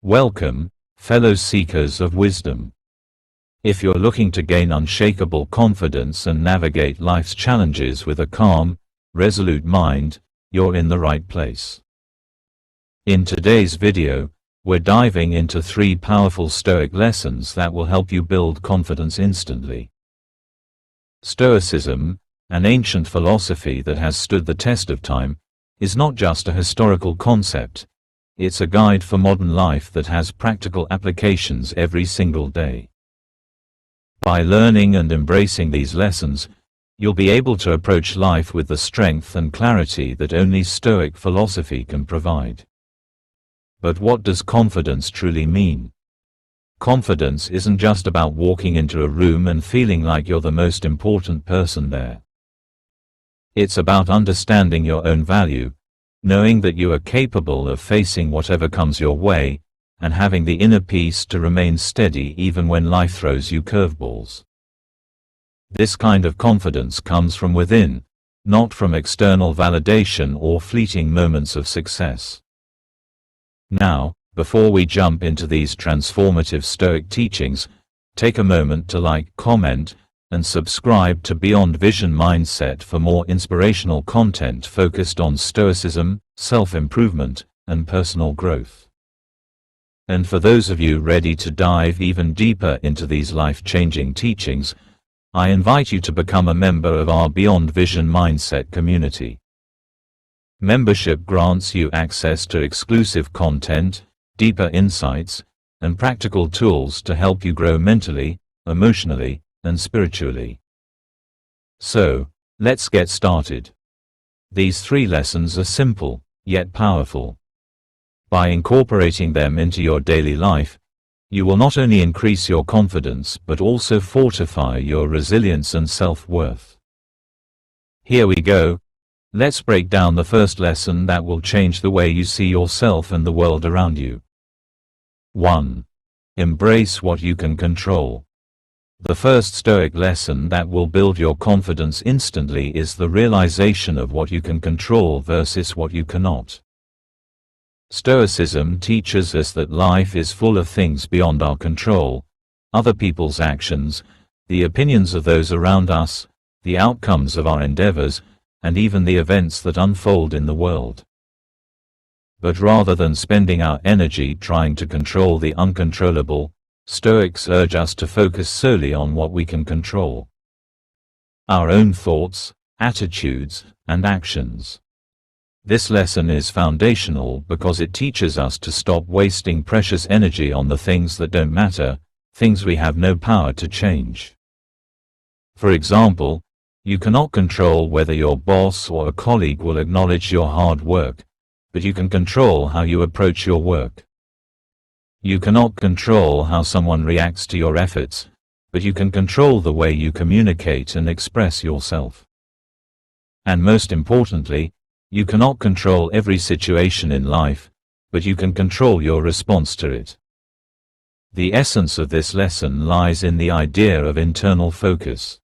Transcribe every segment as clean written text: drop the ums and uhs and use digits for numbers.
Welcome, fellow seekers of wisdom. If you're looking to gain unshakable confidence and navigate life's challenges with a calm, resolute mind, you're in the right place. In today's video, we're diving into 3 powerful Stoic lessons that will help you build confidence instantly. Stoicism, an ancient philosophy that has stood the test of time, is not just a historical concept. It's a guide for modern life that has practical applications every single day. By learning and embracing these lessons, you'll be able to approach life with the strength and clarity that only Stoic philosophy can provide. But what does confidence truly mean? Confidence isn't just about walking into a room and feeling like you're the most important person there. It's about understanding your own value, knowing that you are capable of facing whatever comes your way, and having the inner peace to remain steady even when life throws you curveballs. This kind of confidence comes from within, not from external validation or fleeting moments of success. Now, before we jump into these transformative Stoic teachings, take a moment to like, comment, and subscribe to Beyond Vision Mindset for more inspirational content focused on Stoicism, self-improvement, and personal growth. And for those of you ready to dive even deeper into these life-changing teachings, I invite you to become a member of our Beyond Vision Mindset community. Membership grants you access to exclusive content, deeper insights, and practical tools to help you grow mentally, emotionally, and spiritually. So, let's get started. These 3 lessons are simple, yet powerful. By incorporating them into your daily life, you will not only increase your confidence but also fortify your resilience and self-worth. Here we go. Let's break down the first lesson that will change the way you see yourself and the world around you. 1. Embrace what you can control. The first Stoic lesson that will build your confidence instantly is the realization of what you can control versus what you cannot. Stoicism teaches us that life is full of things beyond our control: other people's actions, the opinions of those around us, the outcomes of our endeavors, and even the events that unfold in the world. But rather than spending our energy trying to control the uncontrollable, Stoics urge us to focus solely on what we can control: our own thoughts, attitudes, and actions. This lesson is foundational because it teaches us to stop wasting precious energy on the things that don't matter, things we have no power to change. For example, you cannot control whether your boss or a colleague will acknowledge your hard work, but you can control how you approach your work. You cannot control how someone reacts to your efforts, but you can control the way you communicate and express yourself. And most importantly, you cannot control every situation in life, but you can control your response to it. The essence of this lesson lies in the idea of internal focus.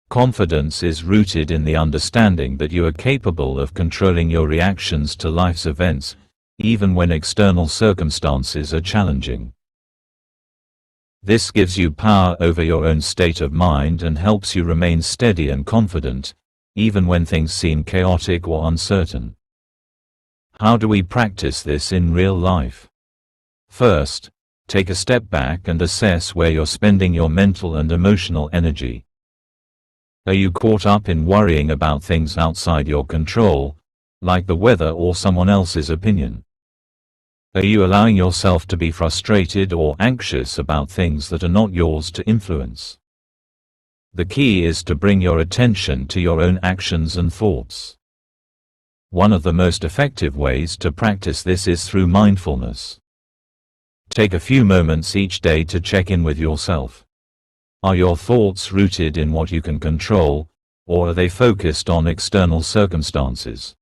Confidence is rooted in the understanding that you are capable of controlling your reactions to life's events, even when external circumstances are challenging. This gives you power over your own state of mind and helps you remain steady and confident, even when things seem chaotic or uncertain. How do we practice this in real life? First, take a step back and assess where you're spending your mental and emotional energy. Are you caught up in worrying about things outside your control, like the weather or someone else's opinion? Are you allowing yourself to be frustrated or anxious about things that are not yours to influence? The key is to bring your attention to your own actions and thoughts. One of the most effective ways to practice this is through mindfulness. Take a few moments each day to check in with yourself. Are your thoughts rooted in what you can control, or are they focused on external circumstances?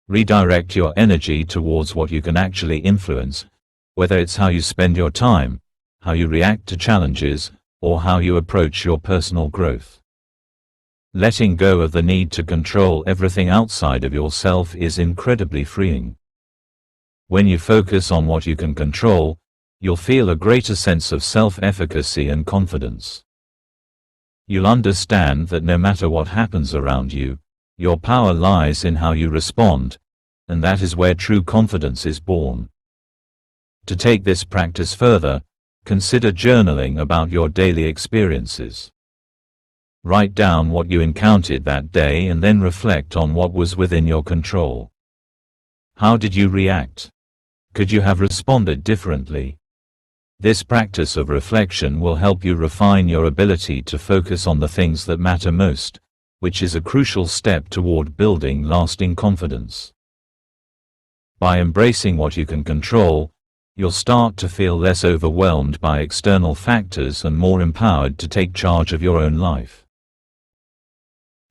Redirect your energy towards what you can actually influence, whether it's how you spend your time, how you react to challenges, or how you approach your personal growth. Letting go of the need to control everything outside of yourself is incredibly freeing. When you focus on what you can control, you'll feel a greater sense of self-efficacy and confidence. You'll understand that no matter what happens around you, your power lies in how you respond, and that is where true confidence is born. To take this practice further, consider journaling about your daily experiences. Write down what you encountered that day and then reflect on what was within your control. How did you react? Could you have responded differently? This practice of reflection will help you refine your ability to focus on the things that matter most, which is a crucial step toward building lasting confidence. By embracing what you can control, you'll start to feel less overwhelmed by external factors and more empowered to take charge of your own life.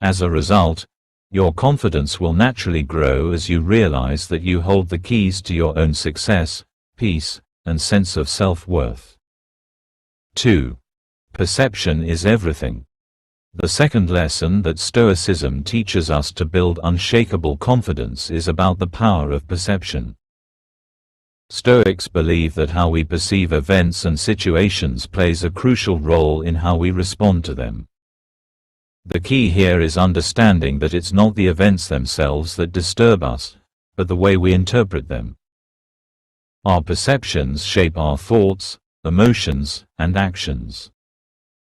As a result, your confidence will naturally grow as you realize that you hold the keys to your own success, peace, and sense of self-worth. 2. Perception is everything. The second lesson that Stoicism teaches us to build unshakable confidence is about the power of perception. Stoics believe that how we perceive events and situations plays a crucial role in how we respond to them. The key here is understanding that it's not the events themselves that disturb us, but the way we interpret them. Our perceptions shape our thoughts, emotions, and actions.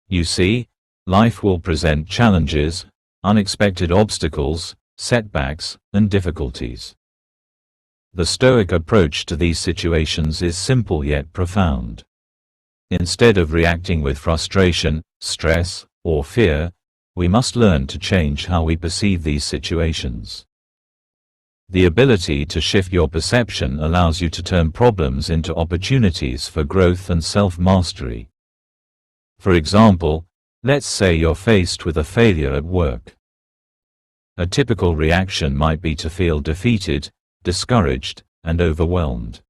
You see, life will present challenges, unexpected obstacles, setbacks, and difficulties. The Stoic approach to these situations is simple yet profound. Instead of reacting with frustration, stress, or fear, we must learn to change how we perceive these situations. The ability to shift your perception allows you to turn problems into opportunities for growth and self-mastery. For example, let's say you're faced with a failure at work. A typical reaction might be to feel defeated, discouraged, and overwhelmed.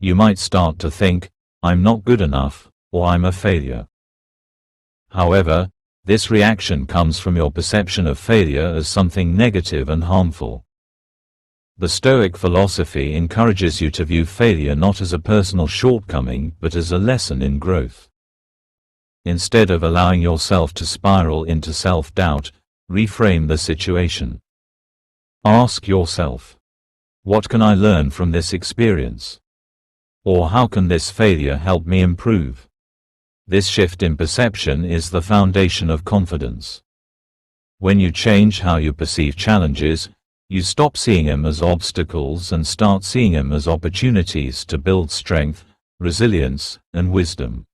You might start to think, "I'm not good enough," or "I'm a failure." However, this reaction comes from your perception of failure as something negative and harmful. The Stoic philosophy encourages you to view failure not as a personal shortcoming but as a lesson in growth. Instead of allowing yourself to spiral into self-doubt, reframe the situation. Ask yourself, what can I learn from this experience? Or how can this failure help me improve? This shift in perception is the foundation of confidence. When you change how you perceive challenges, you stop seeing them as obstacles and start seeing them as opportunities to build strength, resilience, and wisdom.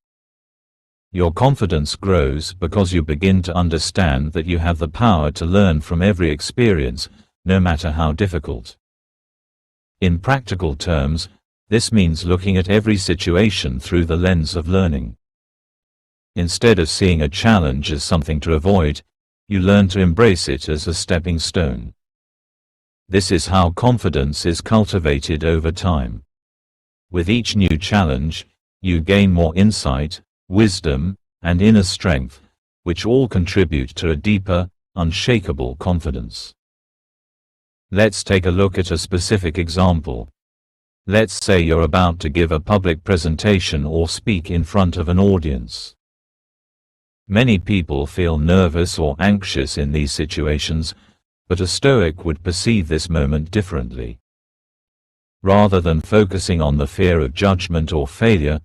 Your confidence grows because you begin to understand that you have the power to learn from every experience, no matter how difficult. In practical terms, this means looking at every situation through the lens of learning. Instead of seeing a challenge as something to avoid, you learn to embrace it as a stepping stone. This is how confidence is cultivated over time. With each new challenge, you gain more insight, wisdom, and inner strength, which all contribute to a deeper, unshakable confidence. Let's take a look at a specific example. Let's say you're about to give a public presentation or speak in front of an audience. Many people feel nervous or anxious in these situations, but a Stoic would perceive this moment differently. Rather than focusing on the fear of judgment or failure,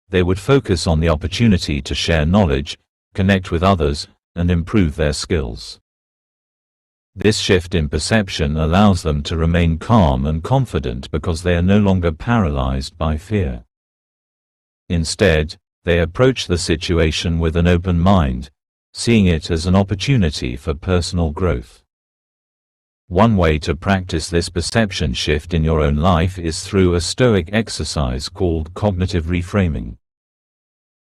they would focus on the opportunity to share knowledge, connect with others, and improve their skills. This shift in perception allows them to remain calm and confident because they are no longer paralyzed by fear. Instead, they approach the situation with an open mind, seeing it as an opportunity for personal growth. One way to practice this perception shift in your own life is through a Stoic exercise called cognitive reframing.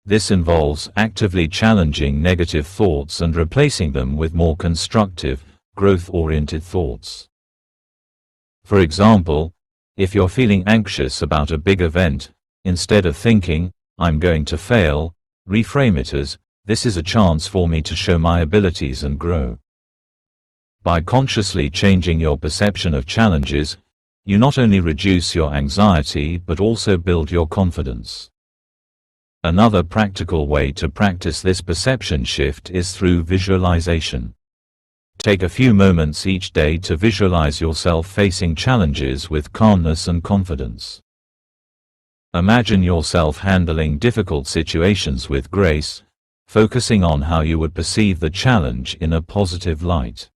This involves actively challenging negative thoughts and replacing them with more constructive, growth-oriented thoughts. For example, if you're feeling anxious about a big event, instead of thinking, "I'm going to fail," reframe it as, "This is a chance for me to show my abilities and grow." By consciously changing your perception of challenges, you not only reduce your anxiety but also build your confidence. Another practical way to practice this perception shift is through visualization. Take a few moments each day to visualize yourself facing challenges with calmness and confidence. Imagine yourself handling difficult situations with grace, focusing on how you would perceive the challenge in a positive light.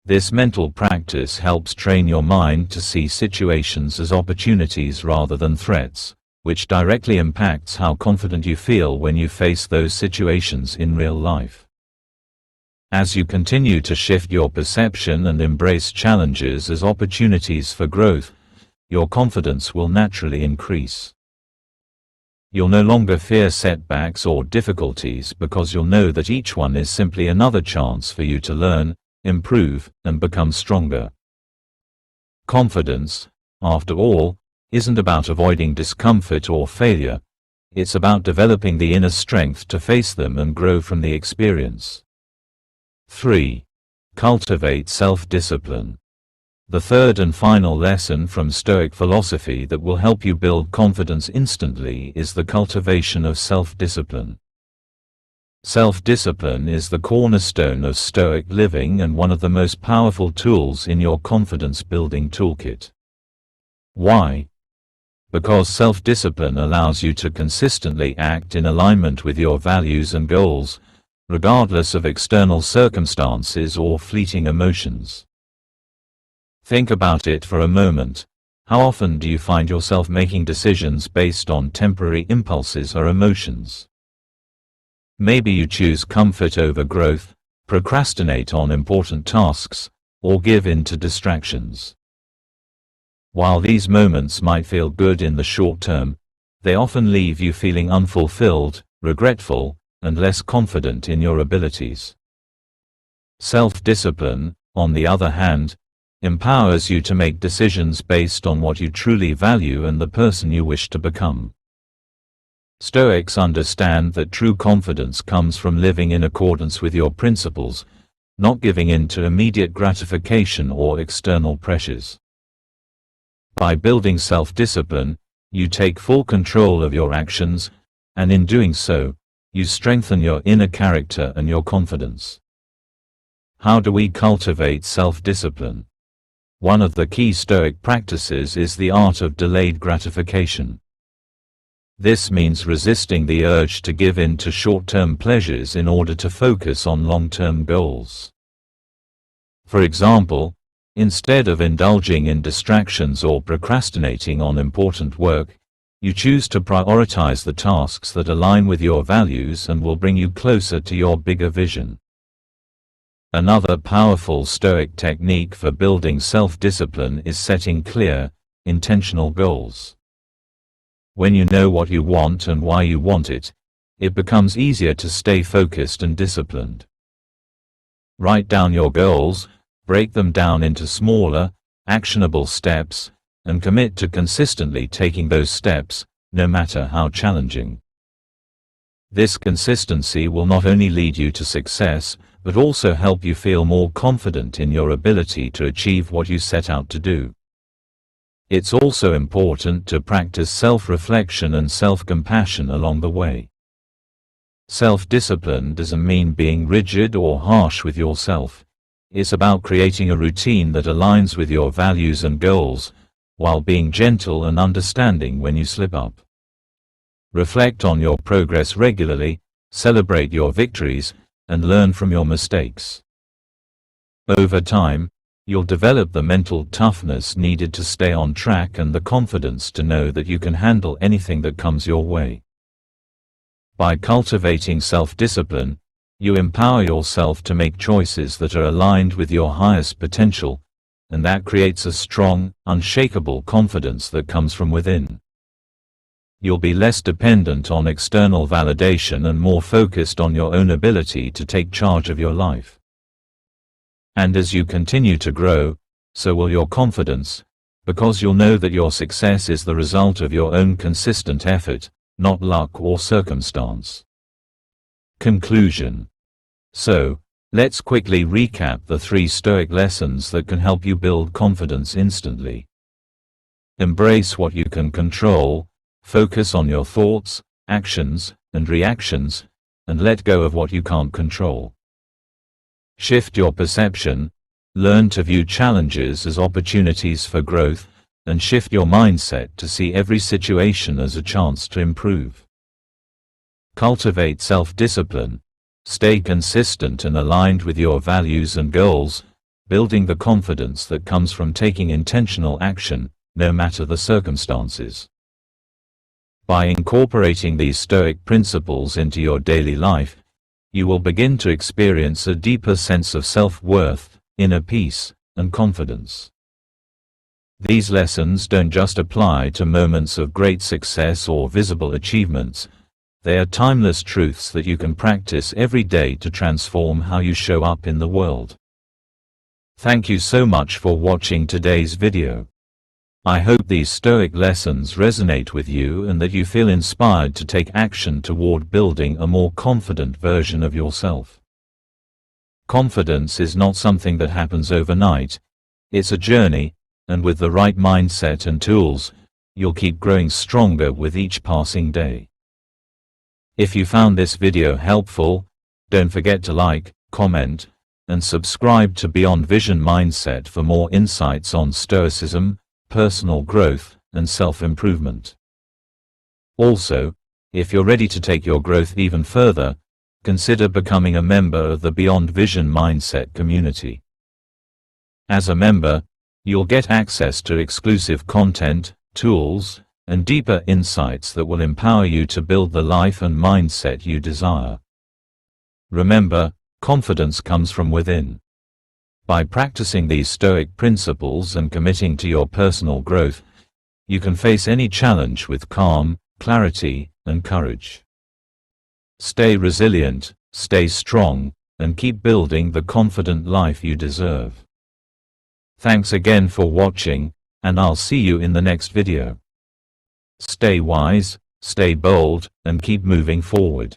This mental practice helps train your mind to see situations as opportunities rather than threats, which directly impacts how confident you feel when you face those situations in real life. As you continue to shift your perception and embrace challenges as opportunities for growth, your confidence will naturally increase. You'll no longer fear setbacks or difficulties because you'll know that each one is simply another chance for you to learn, improve, and become stronger. Confidence, after all, isn't about avoiding discomfort or failure. It's about developing the inner strength to face them and grow from the experience. 3. Cultivate self-discipline. The third and final lesson from Stoic philosophy that will help you build confidence instantly is the cultivation of self-discipline. Self-discipline is the cornerstone of Stoic living and one of the most powerful tools in your confidence-building toolkit. Why? Because self-discipline allows you to consistently act in alignment with your values and goals, regardless of external circumstances or fleeting emotions. Think about it for a moment. How often do you find yourself making decisions based on temporary impulses or emotions? Maybe you choose comfort over growth, procrastinate on important tasks, or give in to distractions. While these moments might feel good in the short term, they often leave you feeling unfulfilled, regretful, and less confident in your abilities. Self-discipline, on the other hand, empowers you to make decisions based on what you truly value and the person you wish to become. Stoics understand that true confidence comes from living in accordance with your principles, not giving in to immediate gratification or external pressures. By building self-discipline, you take full control of your actions, and in doing so, you strengthen your inner character and your confidence. How do we cultivate self-discipline? One of the key Stoic practices is the art of delayed gratification. This means resisting the urge to give in to short-term pleasures in order to focus on long-term goals. For example, instead of indulging in distractions or procrastinating on important work, you choose to prioritize the tasks that align with your values and will bring you closer to your bigger vision. Another powerful Stoic technique for building self-discipline is setting clear, intentional goals. When you know what you want and why you want it, it becomes easier to stay focused and disciplined. Write down your goals, break them down into smaller, actionable steps, and commit to consistently taking those steps, no matter how challenging. This consistency will not only lead you to success, but also help you feel more confident in your ability to achieve what you set out to do. It's also important to practice self-reflection and self-compassion along the way. Self-discipline doesn't mean being rigid or harsh with yourself. It's about creating a routine that aligns with your values and goals, while being gentle and understanding when you slip up. Reflect on your progress regularly, celebrate your victories, and learn from your mistakes. Over time, you'll develop the mental toughness needed to stay on track and the confidence to know that you can handle anything that comes your way. By cultivating self-discipline, you empower yourself to make choices that are aligned with your highest potential, and that creates a strong, unshakable confidence that comes from within. You'll be less dependent on external validation and more focused on your own ability to take charge of your life. And as you continue to grow, so will your confidence, because you'll know that your success is the result of your own consistent effort, not luck or circumstance. Conclusion. So, Let's quickly recap the 3 Stoic lessons that can help you build confidence instantly. Embrace what you can control, focus on your thoughts, actions, and reactions, and let go of what you can't control. Shift your perception, learn to view challenges as opportunities for growth, and shift your mindset to see every situation as a chance to improve. Cultivate self-discipline. Stay consistent and aligned with your values and goals, building the confidence that comes from taking intentional action, no matter the circumstances. By incorporating these Stoic principles into your daily life, you will begin to experience a deeper sense of self-worth, inner peace, and confidence. These lessons don't just apply to moments of great success or visible achievements. They are timeless truths that you can practice every day to transform how you show up in the world. Thank you so much for watching today's video. I hope these Stoic lessons resonate with you and that you feel inspired to take action toward building a more confident version of yourself. Confidence is not something that happens overnight. It's a journey, and with the right mindset and tools, you'll keep growing stronger with each passing day. If you found this video helpful, don't forget to like, comment, and subscribe to Beyond Vision Mindset for more insights on Stoicism, personal growth, and self-improvement. Also, if you're ready to take your growth even further, consider becoming a member of the Beyond Vision Mindset community. As a member, you'll get access to exclusive content, tools, and deeper insights that will empower you to build the life and mindset you desire. Remember, confidence comes from within. By practicing these Stoic principles and committing to your personal growth, you can face any challenge with calm, clarity, and courage. Stay resilient, stay strong, and keep building the confident life you deserve. Thanks again for watching, and I'll see you in the next video. Stay wise, stay bold, and keep moving forward.